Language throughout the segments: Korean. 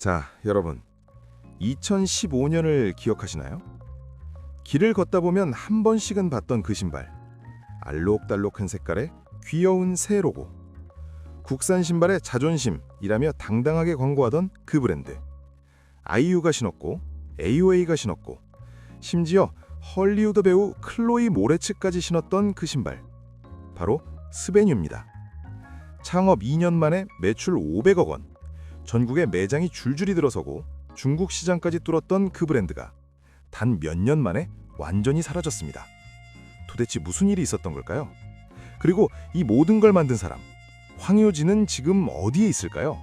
자, 여러분. 2015년을 기억하시나요? 길을 걷다 보면 한 번씩은 봤던 그 신발. 알록달록한 색깔의 귀여운 새 로고. 국산 신발의 자존심이라며 당당하게 광고하던 그 브랜드. 아이유가 신었고 AOA가 신었고 심지어 헐리우드 배우 클로이 모레츠까지 신었던 그 신발. 바로 스베뉴입니다. 창업 2년 만에 매출 500억 원. 전국에 매장이 줄줄이 들어서고 중국 시장까지 뚫었던 그 브랜드가 단 몇 년 만에 완전히 사라졌습니다. 도대체 무슨 일이 있었던 걸까요? 그리고 이 모든 걸 만든 사람, 황효진은 지금 어디에 있을까요?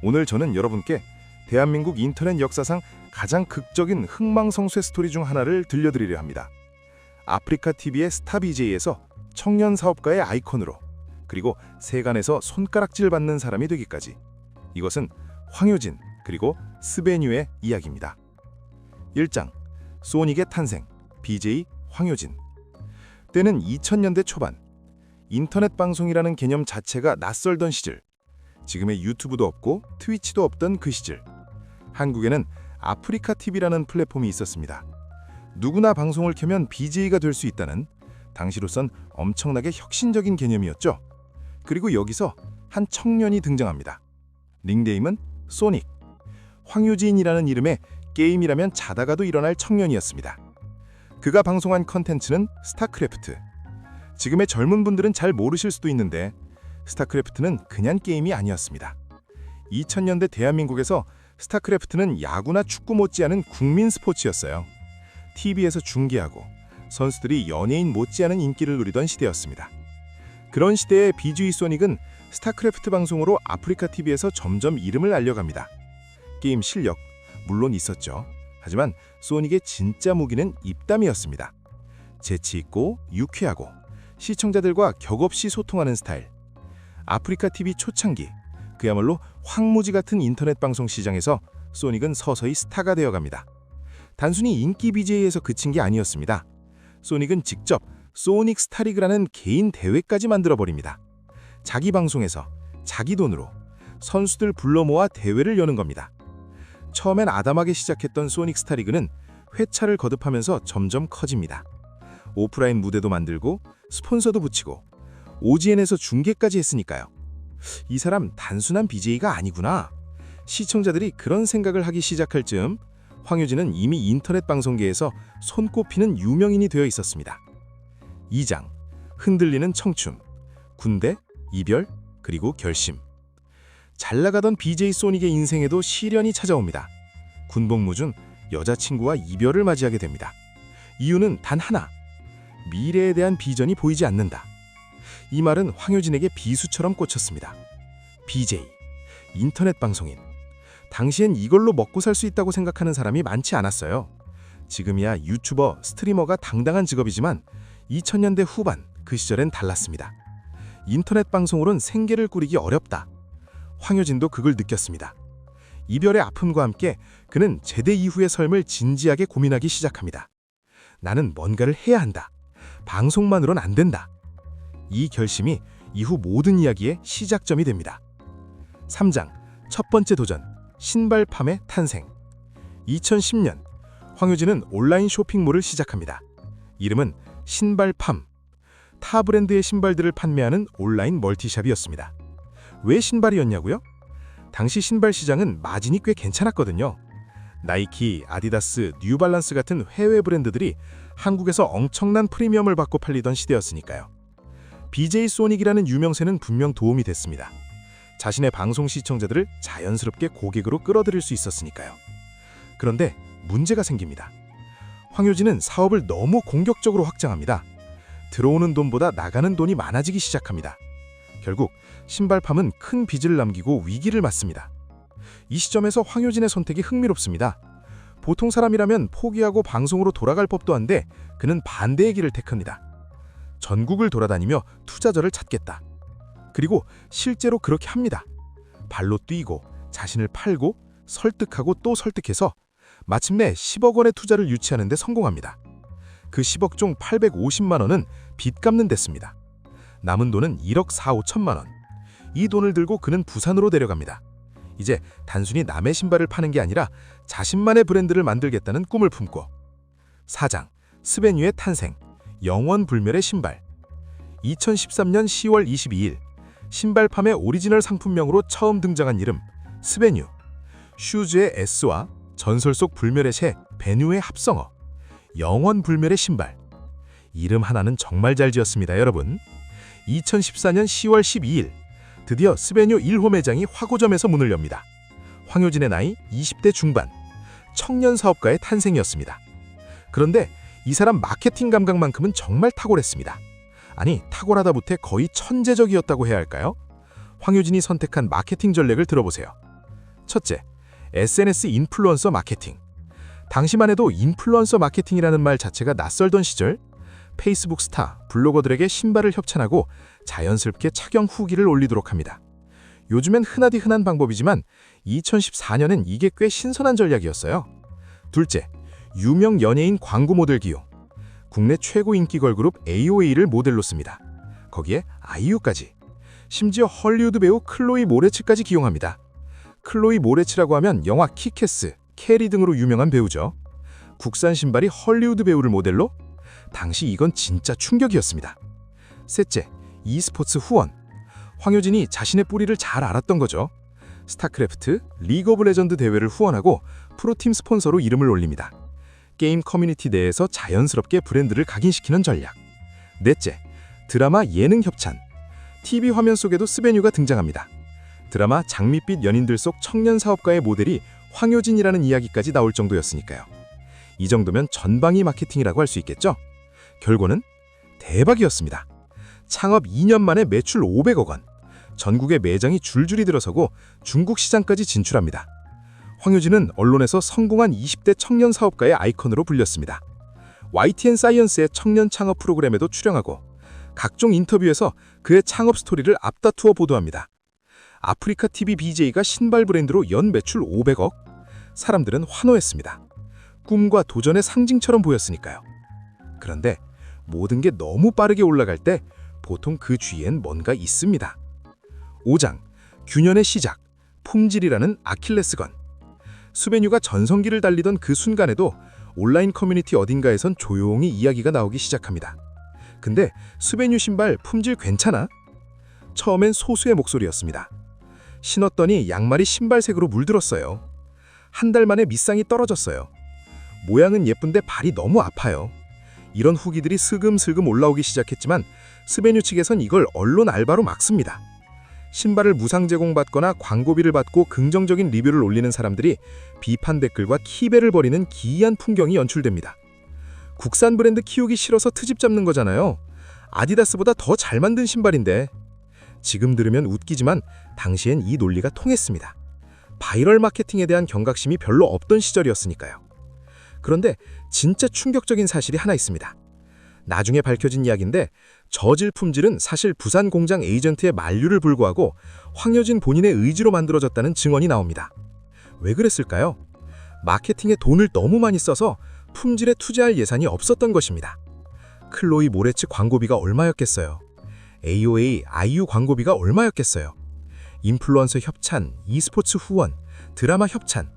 오늘 저는 여러분께 대한민국 인터넷 역사상 가장 극적인 흥망성쇠 스토리 중 하나를 들려드리려 합니다. 아프리카TV의 스타 BJ에서 청년 사업가의 아이콘으로, 그리고 세간에서 손가락질 받는 사람이 되기까지. 이것은 황효진 그리고 스베뉴의 이야기입니다. 1장, 소닉의 탄생, BJ 황효진. 때는 2000년대 초반. 인터넷 방송이라는 개념 자체가 낯설던 시절. 지금의 유튜브도 없고 트위치도 없던 그 시절. 한국에는 아프리카TV라는 플랫폼이 있었습니다. 누구나 방송을 켜면 BJ가 될 수 있다는, 당시로선 엄청나게 혁신적인 개념이었죠. 그리고 여기서 한 청년이 등장합니다. 닉네임은 소닉. 황효진이라는 이름의 게임이라면 자다가도 일어날 청년이었습니다. 그가 방송한 컨텐츠는 스타크래프트. 지금의 젊은 분들은 잘 모르실 수도 있는데 스타크래프트는 그냥 게임이 아니었습니다. 2000년대 대한민국에서 스타크래프트는 야구나 축구 못지않은 국민 스포츠였어요. TV에서 중계하고 선수들이 연예인 못지않은 인기를 누리던 시대였습니다. 그런 시대의 BJ 소닉은 스타크래프트 방송으로 아프리카TV에서 점점 이름을 알려갑니다. 게임 실력 물론 있었죠. 하지만 소닉의 진짜 무기는 입담이었습니다. 재치있고 유쾌하고 시청자들과 격없이 소통하는 스타일. 아프리카TV 초창기, 그야말로 황무지 같은 인터넷 방송 시장에서 소닉은 서서히 스타가 되어갑니다. 단순히 인기 BJ에서 그친 게 아니었습니다. 소닉은 직접 소닉 스타리그라는 개인 대회까지 만들어버립니다. 자기 방송에서 자기 돈으로 선수들 불러 모아 대회를 여는 겁니다. 처음엔 아담하게 시작했던 소닉 스타리그는 회차를 거듭하면서 점점 커집니다. 오프라인 무대도 만들고 스폰서도 붙이고 OGN에서 중계까지 했으니까요. 이 사람 단순한 BJ가 아니구나. 시청자들이 그런 생각을 하기 시작할 즈음 황효진은 이미 인터넷 방송계에서 손꼽히는 유명인이 되어 있었습니다. 2장, 흔들리는 청춘, 군대, 이별, 그리고 결심. 잘 나가던 BJ 소닉의 인생에도 시련이 찾아옵니다. 군복무 중 여자친구와 이별을 맞이하게 됩니다. 이유는 단 하나, 미래에 대한 비전이 보이지 않는다. 이 말은 황효진에게 비수처럼 꽂혔습니다. BJ, 인터넷 방송인. 당시엔 이걸로 먹고 살 수 있다고 생각하는 사람이 많지 않았어요. 지금이야 유튜버, 스트리머가 당당한 직업이지만 2000년대 후반 그 시절엔 달랐습니다. 인터넷 방송으론 생계를 꾸리기 어렵다. 황효진도 그걸 느꼈습니다. 이별의 아픔과 함께 그는 제대 이후의 삶을 진지하게 고민하기 시작합니다. 나는 뭔가를 해야 한다. 방송만으론 안 된다. 이 결심이 이후 모든 이야기의 시작점이 됩니다. 3장, 첫 번째 도전, 신발팜의 탄생. 2010년, 황효진은 온라인 쇼핑몰을 시작합니다. 이름은 신발팜. 타 브랜드의 신발들을 판매하는 온라인 멀티샵이었습니다. 왜 신발이었냐고요? 당시 신발 시장은 마진이 꽤 괜찮았거든요. 나이키, 아디다스, 뉴발란스 같은 해외 브랜드들이 한국에서 엄청난 프리미엄을 받고 팔리던 시대였으니까요. BJ 소닉이라는 유명세는 분명 도움이 됐습니다. 자신의 방송 시청자들을 자연스럽게 고객으로 끌어들일 수 있었으니까요. 그런데 문제가 생깁니다. 황효진은 사업을 너무 공격적으로 확장합니다. 들어오는 돈보다 나가는 돈이 많아지기 시작합니다. 결국 신발팜은 큰 빚을 남기고 위기를 맞습니다. 이 시점에서 황효진의 선택이 흥미롭습니다. 보통 사람이라면 포기하고 방송으로 돌아갈 법도 한데 그는 반대의 길을 택합니다. 전국을 돌아다니며 투자자를 찾겠다. 그리고 실제로 그렇게 합니다. 발로 뛰고 자신을 팔고 설득하고 또 설득해서 마침내 10억 원의 투자를 유치하는 데 성공합니다. 그 10억 중 850만 원은 빚 갚는 데 씁니다. 남은 돈은 1억 4, 5천만 원. 이 돈을 들고 그는 부산으로 내려갑니다. 이제 단순히 남의 신발을 파는 게 아니라 자신만의 브랜드를 만들겠다는 꿈을 품고 4장, 스베뉴의 탄생, 영원 불멸의 신발. 2013년 10월 22일, 신발 판매 오리지널 상품명으로 처음 등장한 이름, 스베뉴. 슈즈의 S와 전설 속 불멸의 새, 베뉴의 합성어. 영원 불멸의 신발. 이름 하나는 정말 잘 지었습니다, 여러분. 2014년 10월 12일, 드디어 스베뉴 1호 매장이 화고점에서 문을 엽니다. 황효진의 나이 20대 중반, 청년 사업가의 탄생이었습니다. 그런데 이 사람 마케팅 감각만큼은 정말 탁월했습니다. 아니, 탁월하다 못해 거의 천재적이었다고 해야 할까요? 황효진이 선택한 마케팅 전략을 들어보세요. 첫째, SNS 인플루언서 마케팅. 당시만 해도 인플루언서 마케팅이라는 말 자체가 낯설던 시절, 페이스북 스타, 블로거들에게 신발을 협찬하고 자연스럽게 착용 후기를 올리도록 합니다. 요즘엔 흔하디 흔한 방법이지만 2014년엔 이게 꽤 신선한 전략이었어요. 둘째, 유명 연예인 광고 모델 기용. 국내 최고 인기 걸그룹 AOA를 모델로 씁니다. 거기에 아이유까지. 심지어 헐리우드 배우 클로이 모레츠까지 기용합니다. 클로이 모레츠라고 하면 영화 키케스, 캐리 등으로 유명한 배우죠. 국산 신발이 헐리우드 배우를 모델로? 당시 이건 진짜 충격이었습니다. 셋째, e스포츠 후원. 황효진이 자신의 뿌리를 잘 알았던 거죠. 스타크래프트, 리그 오브 레전드 대회를 후원하고 프로팀 스폰서로 이름을 올립니다. 게임 커뮤니티 내에서 자연스럽게 브랜드를 각인시키는 전략. 넷째, 드라마 예능 협찬. TV 화면 속에도 스베뉴가 등장합니다. 드라마 장밋빛 연인들 속 청년 사업가의 모델이 황효진이라는 이야기까지 나올 정도였으니까요. 이 정도면 전방위 마케팅이라고 할 수 있겠죠? 결과는 대박이었습니다. 창업 2년 만에 매출 500억 원, 전국에 매장이 줄줄이 들어서고 중국 시장까지 진출합니다. 황효진은 언론에서 성공한 20대 청년 사업가의 아이콘으로 불렸습니다. YTN 사이언스의 청년 창업 프로그램에도 출연하고 각종 인터뷰에서 그의 창업 스토리를 앞다투어 보도합니다. 아프리카 TV BJ가 신발 브랜드로 연 매출 500억? 사람들은 환호했습니다. 꿈과 도전의 상징처럼 보였으니까요. 그런데 모든 게 너무 빠르게 올라갈 때 보통 그 뒤엔 뭔가 있습니다. 5장, 균열의 시작, 품질이라는 아킬레스건. 스베뉴가 전성기를 달리던 그 순간에도 온라인 커뮤니티 어딘가에선 조용히 이야기가 나오기 시작합니다. 근데 스베뉴 신발 품질 괜찮아? 처음엔 소수의 목소리였습니다. 신었더니 양말이 신발색으로 물들었어요. 한 달 만에 밑상이 떨어졌어요. 모양은 예쁜데 발이 너무 아파요. 이런 후기들이 슬금슬금 올라오기 시작했지만 스베뉴 측에선 이걸 언론 알바로 막습니다. 신발을 무상 제공받거나 광고비를 받고 긍정적인 리뷰를 올리는 사람들이 비판 댓글과 키배를 벌이는 기이한 풍경이 연출됩니다. 국산 브랜드 키우기 싫어서 트집 잡는 거잖아요. 아디다스보다 더 잘 만든 신발인데. 지금 들으면 웃기지만 당시엔 이 논리가 통했습니다. 바이럴 마케팅에 대한 경각심이 별로 없던 시절이었으니까요. 그런데 진짜 충격적인 사실이 하나 있습니다. 나중에 밝혀진 이야기인데 저질 품질은 사실 부산 공장 에이전트의 만류를 불구하고 황효진 본인의 의지로 만들어졌다는 증언이 나옵니다. 왜 그랬을까요? 마케팅에 돈을 너무 많이 써서 품질에 투자할 예산이 없었던 것입니다. 클로이 모레츠 광고비가 얼마였겠어요? AOA, 아이유 광고비가 얼마였겠어요? 인플루언서 협찬, e스포츠 후원, 드라마 협찬.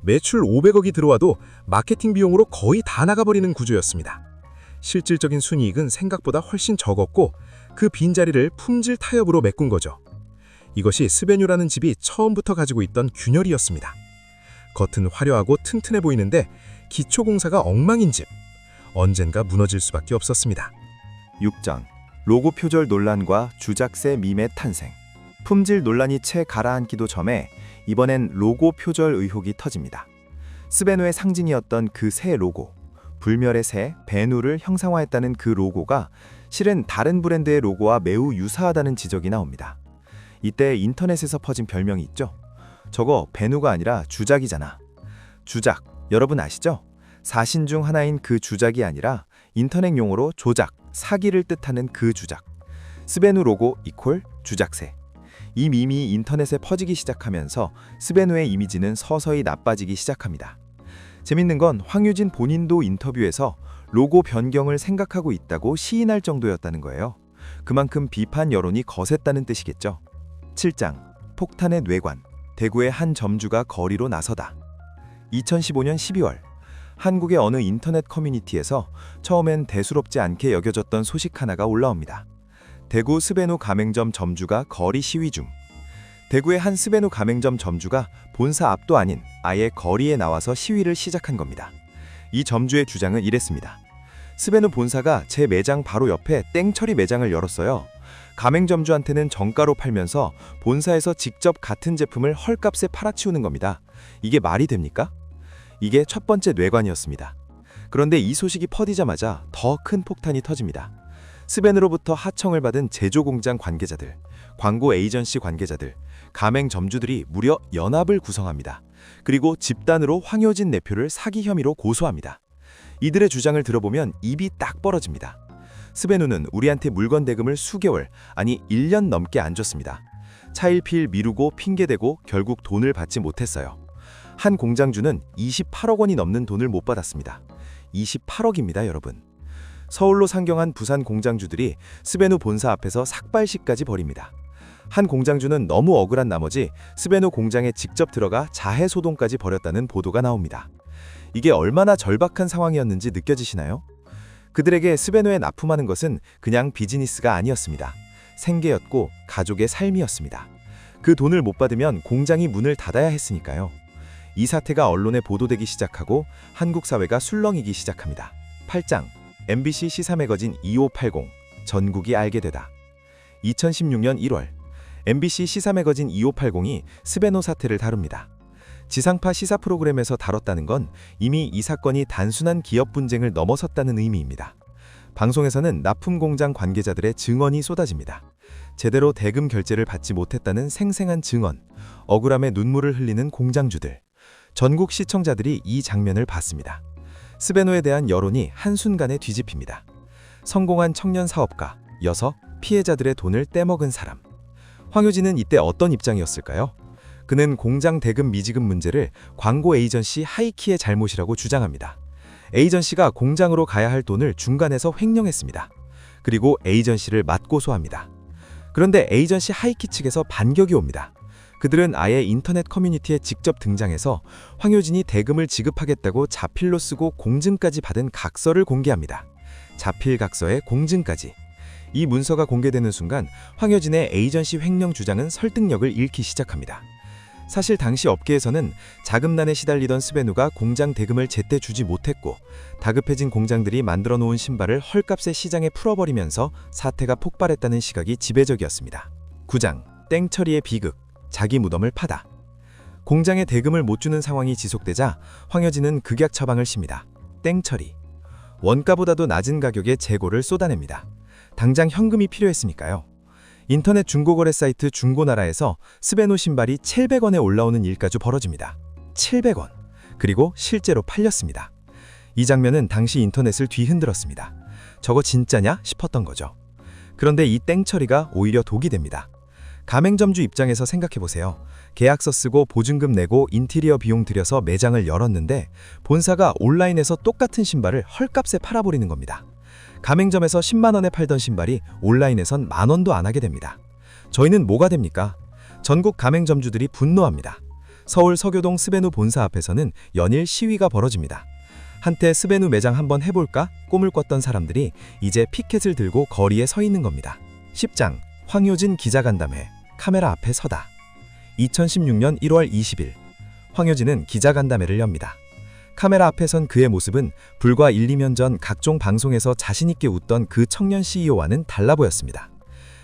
매출 500억이 들어와도 마케팅 비용으로 거의 다 나가버리는 구조였습니다. 실질적인 순이익은 생각보다 훨씬 적었고 그 빈자리를 품질 타협으로 메꾼 거죠. 이것이 스베뉴라는 집이 처음부터 가지고 있던 균열이었습니다. 겉은 화려하고 튼튼해 보이는데 기초공사가 엉망인 집. 언젠가 무너질 수밖에 없었습니다. 6장, 로고 표절 논란과 주작새 밈의 탄생. 품질 논란이 채 가라앉기도 전에 이번엔 로고 표절 의혹이 터집니다. 스베누의 상징이었던 그 새 로고, 불멸의 새, 베누를 형상화했다는 그 로고가 실은 다른 브랜드의 로고와 매우 유사하다는 지적이 나옵니다. 이때 인터넷에서 퍼진 별명이 있죠. 저거 베누가 아니라 주작이잖아. 주작, 여러분 아시죠? 사신 중 하나인 그 주작이 아니라 인터넷 용어로 조작, 사기를 뜻하는 그 주작. 스베누 로고 이퀄 주작새. 이 밈이 인터넷에 퍼지기 시작하면서 스베누의 이미지는 서서히 나빠지기 시작합니다. 재밌는 건 황효진 본인도 인터뷰에서 로고 변경을 생각하고 있다고 시인할 정도였다는 거예요. 그만큼 비판 여론이 거셌다는 뜻이겠죠. 7장, 폭탄의 뇌관. 대구의 한 점주가 거리로 나서다. 2015년 12월, 한국의 어느 인터넷 커뮤니티에서 처음엔 대수롭지 않게 여겨졌던 소식 하나가 올라옵니다. 대구 스베누 가맹점 점주가 거리 시위 중. 대구의 한 스베누 가맹점 점주가 본사 앞도 아닌 아예 거리에 나와서 시위를 시작한 겁니다. 이 점주의 주장은 이랬습니다. 스베누 본사가 제 매장 바로 옆에 땡처리 매장을 열었어요. 가맹점주한테는 정가로 팔면서 본사에서 직접 같은 제품을 헐값에 팔아치우는 겁니다. 이게 말이 됩니까? 이게 첫 번째 뇌관이었습니다. 그런데 이 소식이 퍼지자마자 더 큰 폭탄이 터집니다. 스벤으로부터 하청을 받은 제조공장 관계자들, 광고 에이전시 관계자들, 가맹점주들이 무려 연합을 구성합니다. 그리고 집단으로 황효진 내표를 사기 혐의로 고소합니다. 이들의 주장을 들어보면 입이 딱 벌어집니다. 스베누는 우리한테 물건 대금을 수개월, 아니 1년 넘게 안 줬습니다. 차일피일 미루고 핑계대고 결국 돈을 받지 못했어요. 한 공장주는 28억 원이 넘는 돈을 못 받았습니다. 28억입니다, 여러분. 서울로 상경한 부산 공장주들이 스베누 본사 앞에서 삭발식까지 벌입니다. 한 공장주는 너무 억울한 나머지 스베누 공장에 직접 들어가 자해 소동까지 벌였다는 보도가 나옵니다. 이게 얼마나 절박한 상황이었는지 느껴지시나요? 그들에게 스베누에 납품하는 것은 그냥 비즈니스가 아니었습니다. 생계였고 가족의 삶이었습니다. 그 돈을 못 받으면 공장이 문을 닫아야 했으니까요. 이 사태가 언론에 보도되기 시작하고 한국 사회가 술렁이기 시작합니다. 8장 MBC 시사매거진 2580 전국이 알게 되다. 2016년 1월 MBC 시사매거진 2580이 스베누 사태를 다룹니다. 지상파 시사 프로그램에서 다뤘다는 건 이미 이 사건이 단순한 기업 분쟁을 넘어섰다는 의미입니다. 방송에서는 납품 공장 관계자들의 증언이 쏟아집니다. 제대로 대금 결제를 받지 못했다는 생생한 증언, 억울함에 눈물을 흘리는 공장주들. 전국 시청자들이 이 장면을 봤습니다. 스베누에 대한 여론이 한순간에 뒤집힙니다. 성공한 청년 사업가, 녀석, 피해자들의 돈을 떼먹은 사람. 황효진은 이때 어떤 입장이었을까요? 그는 공장 대금 미지급 문제를 광고 에이전시 하이키의 잘못이라고 주장합니다. 에이전시가 공장으로 가야 할 돈을 중간에서 횡령했습니다. 그리고 에이전시를 맞고소합니다. 그런데 에이전시 하이키 측에서 반격이 옵니다. 그들은 아예 인터넷 커뮤니티에 직접 등장해서 황효진이 대금을 지급하겠다고 자필로 쓰고 공증까지 받은 각서를 공개합니다. 자필 각서에 공증까지. 이 문서가 공개되는 순간 황효진의 에이전시 횡령 주장은 설득력을 잃기 시작합니다. 사실 당시 업계에서는 자금난에 시달리던 스베누가 공장 대금을 제때 주지 못했고 다급해진 공장들이 만들어 놓은 신발을 헐값에 시장에 풀어버리면서 사태가 폭발했다는 시각이 지배적이었습니다. 9장 땡처리의 비극, 자기 무덤을 파다. 공장에 대금을 못 주는 상황이 지속되자 황효진은 극약 처방을 씁니다. 땡처리. 원가보다도 낮은 가격에 재고를 쏟아냅니다. 당장 현금이 필요했으니까요. 인터넷 중고거래 사이트 중고나라에서 스베누 신발이 700원에 올라오는 일까지 벌어집니다. 700원. 그리고 실제로 팔렸습니다. 이 장면은 당시 인터넷을 뒤흔들었습니다. 저거 진짜냐 싶었던 거죠. 그런데 이 땡처리가 오히려 독이 됩니다. 가맹점주 입장에서 생각해보세요. 계약서 쓰고 보증금 내고 인테리어 비용 들여서 매장을 열었는데 본사가 온라인에서 똑같은 신발을 헐값에 팔아버리는 겁니다. 가맹점에서 10만 원에 팔던 신발이 온라인에선 만 원도 안 하게 됩니다. 저희는 뭐가 됩니까? 전국 가맹점주들이 분노합니다. 서울 서교동 스베누 본사 앞에서는 연일 시위가 벌어집니다. 한때 스베누 매장 한번 해볼까 꿈을 꿨던 사람들이 이제 피켓을 들고 거리에 서 있는 겁니다. 10장 황효진 기자간담회 카메라 앞에 서다. 2016년 1월 20일 황효진은 기자간담회를 엽니다. 카메라 앞에 선 그의 모습은 불과 1, 2년 전 각종 방송에서 자신있게 웃던 그 청년 CEO와는 달라 보였습니다.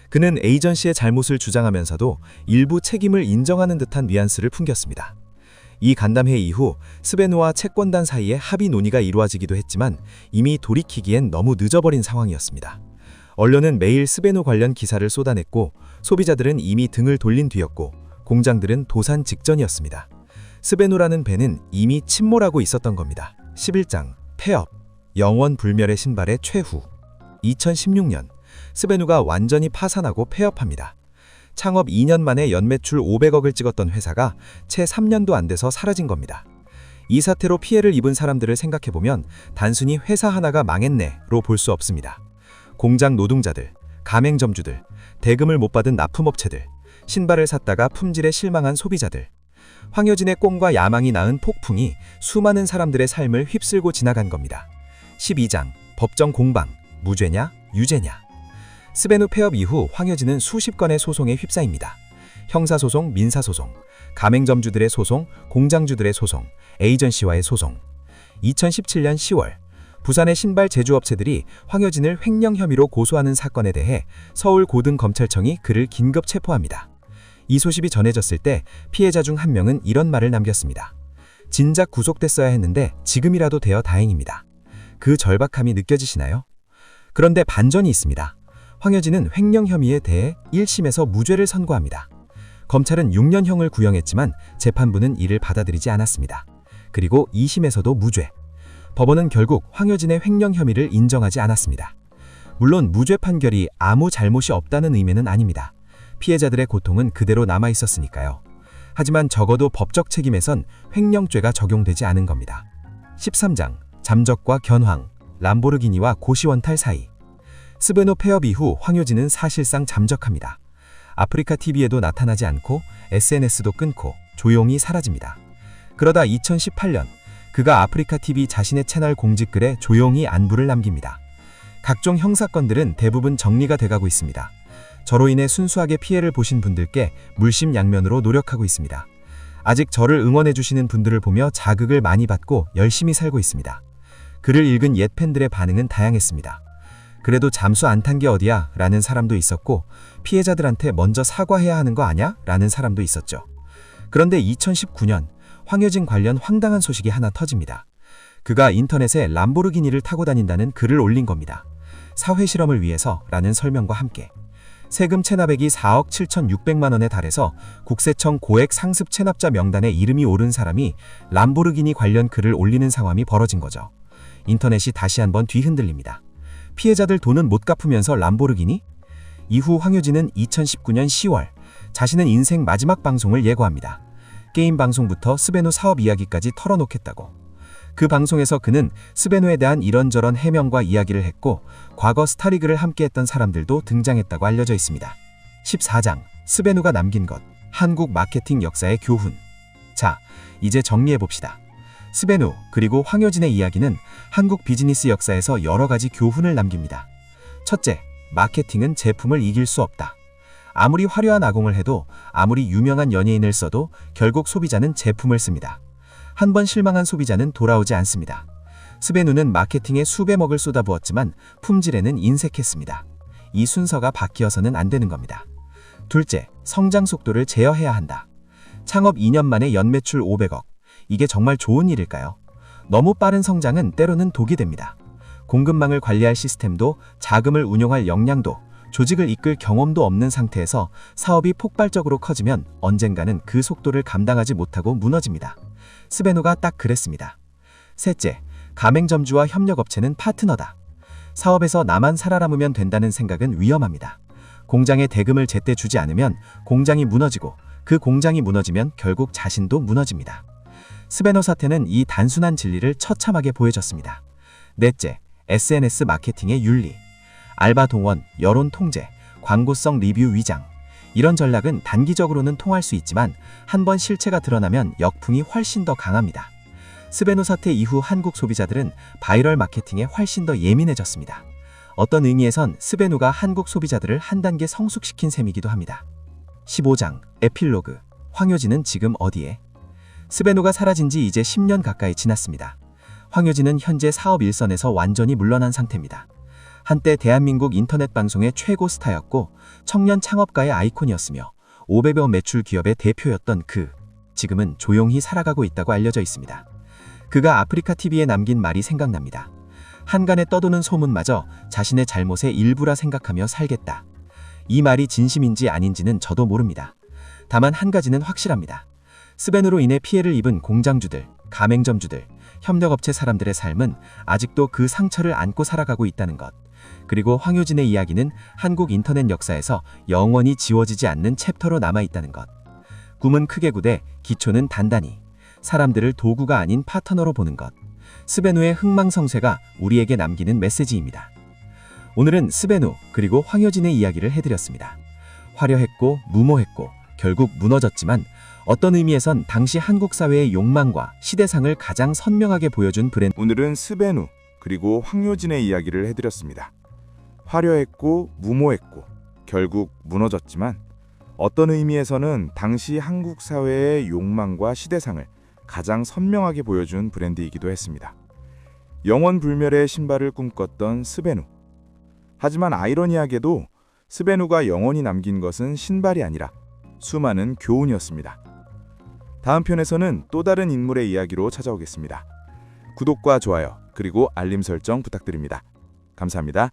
그는 에이전시의 잘못을 주장하면서도 일부 책임을 인정하는 듯한 뉘앙스를 풍겼습니다. 이 간담회 이후 스베누와 채권단 사이에 합의 논의가 이루어지기도 했지만 이미 돌이키기엔 너무 늦어버린 상황이었습니다. 언론은 매일 스베누 관련 기사를 쏟아냈고 소비자들은 이미 등을 돌린 뒤였고 공장들은 도산 직전이었습니다. 스베누라는 배는 이미 침몰하고 있었던 겁니다. 11장 폐업, 영원 불멸의 신발의 최후. 2016년 스베누가 완전히 파산하고 폐업합니다. 창업 2년 만에 연매출 500억을 찍었던 회사가 채 3년도 안 돼서 사라진 겁니다. 이 사태로 피해를 입은 사람들을 생각해보면 단순히 회사 하나가 망했네로 볼 수 없습니다. 공장 노동자들, 가맹점주들, 대금을 못 받은 납품업체들, 신발을 샀다가 품질에 실망한 소비자들, 황효진의 꽁과 야망이 낳은 폭풍이 수많은 사람들의 삶을 휩쓸고 지나간 겁니다. 12장 법정 공방, 무죄냐, 유죄냐. 스베누 폐업 이후 황효진은 수십 건의 소송에 휩싸입니다. 형사소송, 민사소송, 가맹점주들의 소송, 공장주들의 소송, 에이전시와의 소송. 2017년 10월 부산의 신발 제조업체들이 황효진을 횡령 혐의로 고소하는 사건에 대해 서울고등검찰청이 그를 긴급 체포합니다. 이 소식이 전해졌을 때 피해자 중 한 명은 이런 말을 남겼습니다. 진작 구속됐어야 했는데 지금이라도 되어 다행입니다. 그 절박함이 느껴지시나요? 그런데 반전이 있습니다. 황효진은 횡령 혐의에 대해 1심에서 무죄를 선고합니다. 검찰은 6년형을 구형했지만 재판부는 이를 받아들이지 않았습니다. 그리고 2심에서도 무죄. 법원은 결국 황효진의 횡령 혐의를 인정하지 않았습니다. 물론 무죄 판결이 아무 잘못이 없다는 의미는 아닙니다. 피해자들의 고통은 그대로 남아 있었으니까요. 하지만 적어도 법적 책임에선 횡령죄가 적용되지 않은 겁니다. 13장 잠적과 견황, 람보르기니와 고시원탈 사이. 스베누 폐업 이후 황효진은 사실상 잠적합니다. 아프리카 TV에도 나타나지 않고 SNS도 끊고 조용히 사라집니다. 그러다 2018년 그가 아프리카 TV 자신의 채널 공지글에 조용히 안부를 남깁니다. 각종 형사건들은 대부분 정리가 돼가고 있습니다. 저로 인해 순수하게 피해를 보신 분들께 물심양면으로 노력하고 있습니다. 아직 저를 응원해주시는 분들을 보며 자극을 많이 받고 열심히 살고 있습니다. 글을 읽은 옛 팬들의 반응은 다양했습니다. 그래도 잠수 안 탄 게 어디야? 라는 사람도 있었고 피해자들한테 먼저 사과해야 하는 거 아냐? 라는 사람도 있었죠. 그런데 2019년 황효진 관련 황당한 소식이 하나 터집니다. 그가 인터넷에 람보르기니를 타고 다닌다는 글을 올린 겁니다. 사회 실험을 위해서 라는 설명과 함께. 세금 체납액이 4억 7,600만 원에 달해서 국세청 고액 상습 체납자 명단에 이름이 오른 사람이 람보르기니 관련 글을 올리는 상황이 벌어진 거죠. 인터넷이 다시 한번 뒤흔들립니다. 피해자들 돈은 못 갚으면서 람보르기니? 이후 황효진은 2019년 10월 자신은 인생 마지막 방송을 예고합니다. 게임 방송부터 스베누 사업 이야기까지 털어놓겠다고. 그 방송에서 그는 스베누에 대한 이런저런 해명과 이야기를 했고 과거 스타리그를 함께했던 사람들도 등장했다고 알려져 있습니다. 14장 스베누가 남긴 것, 한국 마케팅 역사의 교훈. 자, 이제 정리해봅시다. 스베누 그리고 황효진의 이야기는 한국 비즈니스 역사에서 여러 가지 교훈을 남깁니다. 첫째, 마케팅은 제품을 이길 수 없다. 아무리 화려한 아공을 해도 아무리 유명한 연예인을 써도 결국 소비자는 제품을 씁니다. 한 번 실망한 소비자는 돌아오지 않습니다. 스베누는 마케팅에 수백억을 쏟아부었지만 품질에는 인색했습니다. 이 순서가 바뀌어서는 안 되는 겁니다. 둘째, 성장 속도를 제어해야 한다. 창업 2년 만에 연매출 500억. 이게 정말 좋은 일일까요? 너무 빠른 성장은 때로는 독이 됩니다. 공급망을 관리할 시스템도 자금을 운용할 역량도 조직을 이끌 경험도 없는 상태에서 사업이 폭발적으로 커지면 언젠가는 그 속도를 감당하지 못하고 무너집니다. 스베누가 딱 그랬습니다. 셋째, 가맹점주와 협력업체는 파트너다. 사업에서 나만 살아남으면 된다는 생각은 위험합니다. 공장에 대금을 제때 주지 않으면 공장이 무너지고 그 공장이 무너지면 결국 자신도 무너집니다. 스베누 사태는 이 단순한 진리를 처참하게 보여줬습니다. 넷째, SNS 마케팅의 윤리. 알바 동원, 여론 통제, 광고성 리뷰 위장. 이런 전략은 단기적으로는 통할 수 있지만 한번 실체가 드러나면 역풍이 훨씬 더 강합니다. 스베누 사태 이후 한국 소비자들은 바이럴 마케팅에 훨씬 더 예민해졌습니다. 어떤 의미에선 스베누가 한국 소비자들을 한 단계 성숙시킨 셈이기도 합니다. 15장 에필로그. 황효진은 지금 어디에? 스베누가 사라진 지 이제 10년 가까이 지났습니다. 황효진은 현재 사업 일선에서 완전히 물러난 상태입니다. 한때 대한민국 인터넷 방송의 최고 스타였고 청년 창업가의 아이콘이었으며 500여 매출 기업의 대표였던 지금은 조용히 살아가고 있다고 알려져 있습니다. 그가 아프리카 TV에 남긴 말이 생각납니다. 한간에 떠도는 소문마저 자신의 잘못의 일부라 생각하며 살겠다. 이 말이 진심인지 아닌지는 저도 모릅니다. 다만 한 가지는 확실합니다. 스베누로 인해 피해를 입은 공장주들, 가맹점주들, 협력업체 사람들의 삶은 아직도 그 상처를 안고 살아가고 있다는 것. 그리고 황효진의 이야기는 한국 인터넷 역사에서 영원히 지워지지 않는 챕터로 남아있다는 것. 꿈은 크게 꾸되 기초는 단단히. 사람들을 도구가 아닌 파트너로 보는 것. 스베누의 흥망성쇠가 우리에게 남기는 메시지입니다. 오늘은 스베누 그리고 황효진의 이야기를 해드렸습니다. 화려했고 무모했고 결국 무너졌지만 어떤 의미에선 당시 한국 사회의 욕망과 시대상을 가장 선명하게 보여준 브랜드. 오늘은 스베누 그리고 황효진의 이야기를 해드렸습니다. 화려했고 무모했고 결국 무너졌지만 어떤 의미에서는 당시 한국 사회의 욕망과 시대상을 가장 선명하게 보여준 브랜드이기도 했습니다. 영원 불멸의 신발을 꿈꿨던 스베누. 하지만 아이러니하게도 스베누가 영원히 남긴 것은 신발이 아니라 수많은 교훈이었습니다. 다음 편에서는 또 다른 인물의 이야기로 찾아오겠습니다. 구독과 좋아요 그리고 알림 설정 부탁드립니다. 감사합니다.